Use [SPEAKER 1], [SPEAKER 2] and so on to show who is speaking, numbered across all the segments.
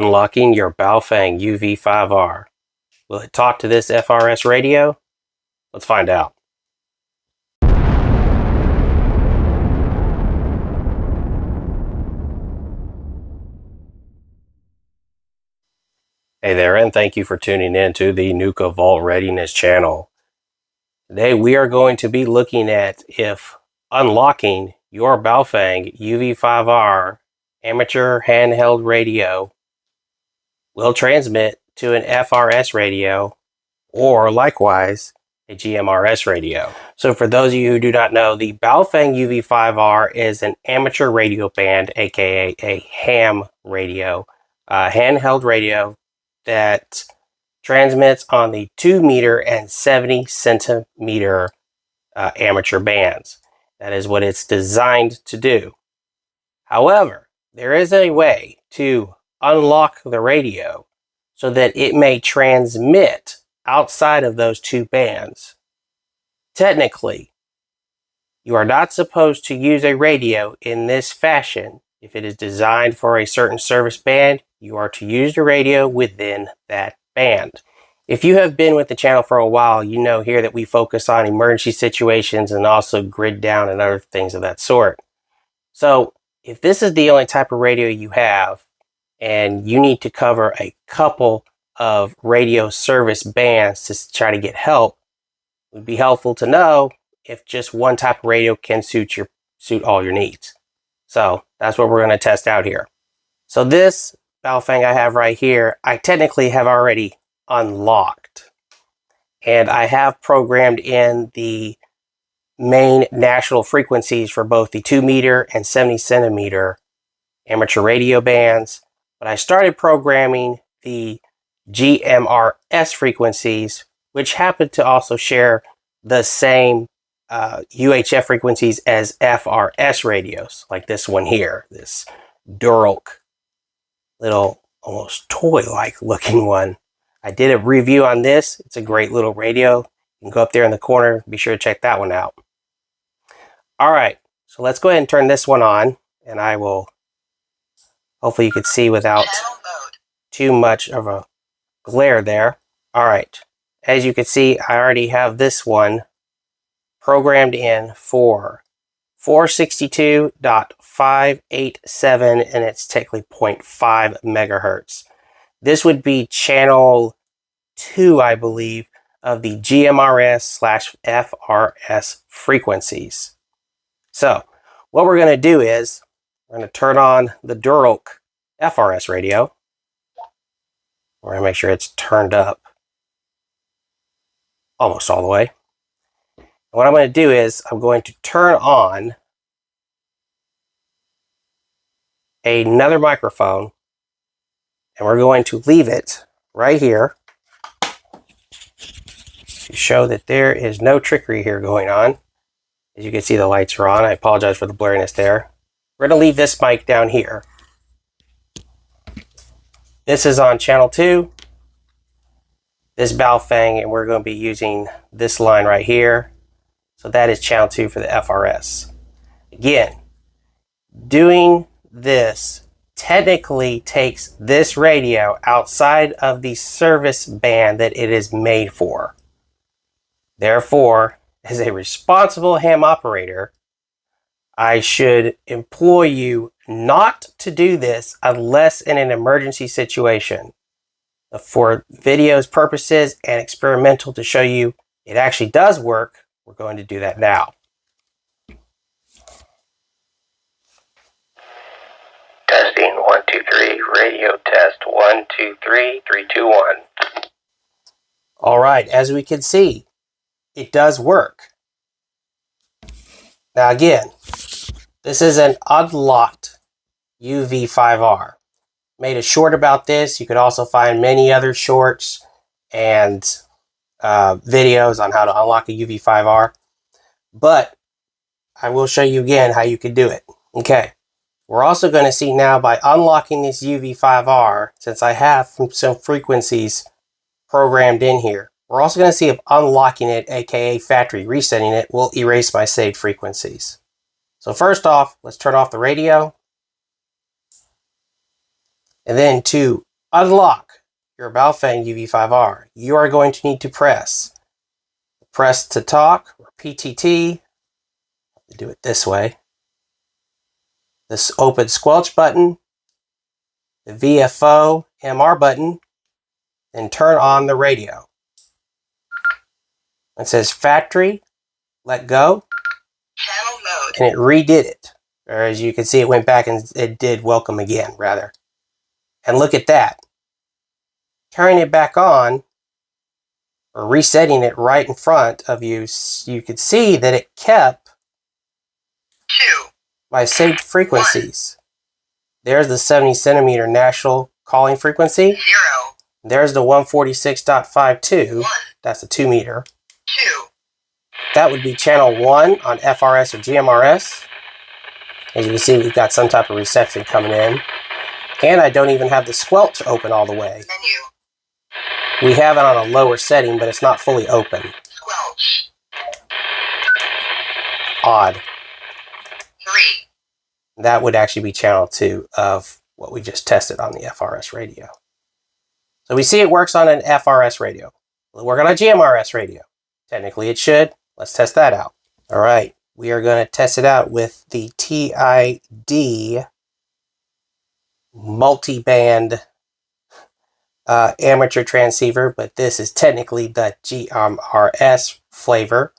[SPEAKER 1] Unlocking your Baofeng UV-5R. Will it talk to this FRS radio? Let's find out. Hey there, and thank you for tuning in to the Nuka Vault Readiness channel. Today we are going to be looking at if unlocking your Baofeng UV-5R amateur handheld radio will transmit to an FRS radio or likewise a GMRS radio. So for those of you who do not know, the Baofeng UV-5R is an amateur radio band, aka a ham radio, handheld radio that transmits on the 2 meter and 70 centimeter amateur bands. That is what it's designed to do. However, there is a way to unlock the radio so that it may transmit outside of those two bands. Technically, you are not supposed to use a radio in this fashion. If it is designed for a certain service band, you are to use the radio within that band. If you have been with the channel for a while, you know here that we focus on emergency situations and also grid down and other things of that sort. So if this is the only type of radio you have and you need to cover a couple of radio service bands to try to get help, it would be helpful to know if just one type of radio can suit all your needs. So that's what we're going to test out here. So this Baofeng I have right here, I technically have already unlocked. And I have programmed in the main national frequencies for both the 2 meter and 70 centimeter amateur radio bands. But I started programming the GMRS frequencies, which happen to also share the same UHF frequencies as FRS radios, like this one here, this Durok little almost toy-like looking one. I did a review on this. It's a great little radio. You can go up there in the corner. Be sure to check that one out. All right, so let's go ahead and turn this one on, and I will, hopefully you can see without too much of a glare there. All right, as you can see, I already have this one programmed in for 462.587, and it's technically 0.5 megahertz. This would be channel 2, I believe, of the GMRS/FRS frequencies. So what we're going to do is we're going to turn on the Durok FRS radio. We're going to make sure it's turned up almost all the way. And what I'm going to do is I'm going to turn on another microphone, and we're going to leave it right here to show that there is no trickery here going on. As you can see, the lights are on. I apologize for the blurriness there. We're going to leave this mic down here. This is on channel 2, this Baofeng, and we're going to be using this line right here. So that is channel 2 for the FRS. Again, doing this technically takes this radio outside of the service band that it is made for. Therefore, as a responsible ham operator, I should implore you not to do this unless in an emergency situation. For videos purposes and experimental to show you it actually does work, we're going to do that now. Testing 1 2 3, radio test 1 2 3, 3 2 1. All right, as we can see, it does work. Now again, this is an unlocked UV-5R. Made a short about this. You could also find many other shorts and videos on how to unlock a UV-5R. But I will show you again how you could do it. Okay. We're also going to see now by unlocking this UV-5R, since I have some frequencies programmed in here, we're also going to see if unlocking it, aka factory resetting it, will erase my saved frequencies. So first off, let's turn off the radio. And then to unlock your Baofeng UV-5R, you are going to need to press to talk, or PTT. Do it this way. This open squelch button, the VFO MR button, and turn on the radio. It says factory, let go,
[SPEAKER 2] channel mode,
[SPEAKER 1] and it redid it. Or as you can see, it went back and it did welcome again, rather. And look at that. Turning it back on, or resetting it right in front of you, you could see that it kept
[SPEAKER 2] 2
[SPEAKER 1] my saved frequencies. There's the 70 centimeter national calling frequency.
[SPEAKER 2] 0
[SPEAKER 1] There's the 146.52.
[SPEAKER 2] 1
[SPEAKER 1] That's the 2 meter.
[SPEAKER 2] 2
[SPEAKER 1] That would be channel 1 on FRS or GMRS. As you can see, we've got some type of reception coming in. And I don't even have the squelch open all the way.
[SPEAKER 2] menu,
[SPEAKER 1] We have it on a lower setting, but it's not fully open.
[SPEAKER 2] squelch,
[SPEAKER 1] Odd.
[SPEAKER 2] 3
[SPEAKER 1] That would actually be channel 2 of what we just tested on the FRS radio. So we see it works on an FRS radio. It'll work on a GMRS radio. Technically it should. Let's test that out. All right. We are going to test it out with the TID multi-band amateur transceiver, but this is technically the GMRS flavor.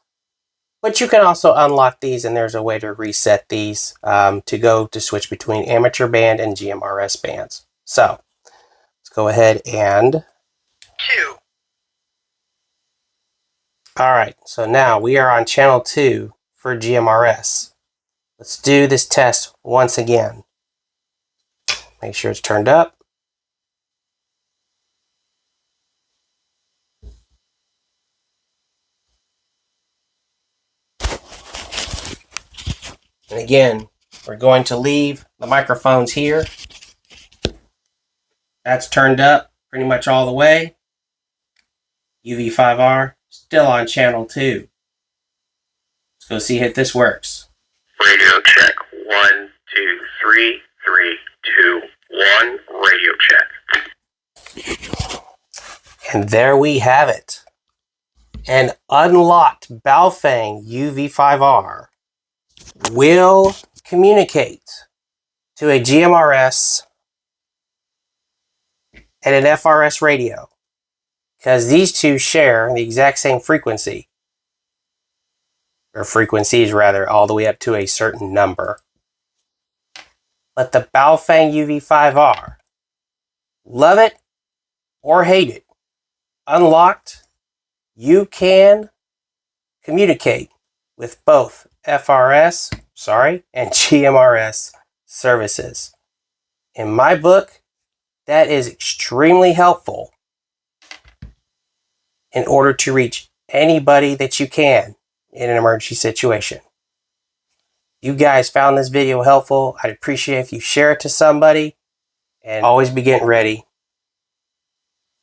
[SPEAKER 1] But you can also unlock these, and there's a way to reset these to switch between amateur band and GMRS bands. So let's go ahead and
[SPEAKER 2] 2
[SPEAKER 1] all right, so now we are on channel 2 for GMRS. Let's do this test once again. Make sure it's turned up. And again, we're going to leave the microphones here. That's turned up pretty much all the way. UV-5R still on channel 2. Let's go see if this works.
[SPEAKER 2] radio check, 1 2 3 3 2 1 radio check.
[SPEAKER 1] And there we have it. An unlocked Baofeng UV-5R will communicate to a GMRS and an FRS radio, because these two share the exact same frequency, or frequencies rather, all the way up to a certain number. But the Baofeng UV-5R, love it or hate it, unlocked, you can communicate with both FRS, and GMRS services. In my book, that is extremely helpful in order to reach anybody that you can in an emergency situation. You guys found this video helpful. I'd appreciate if you share it to somebody, and always be getting ready.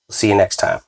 [SPEAKER 1] We'll see you next time.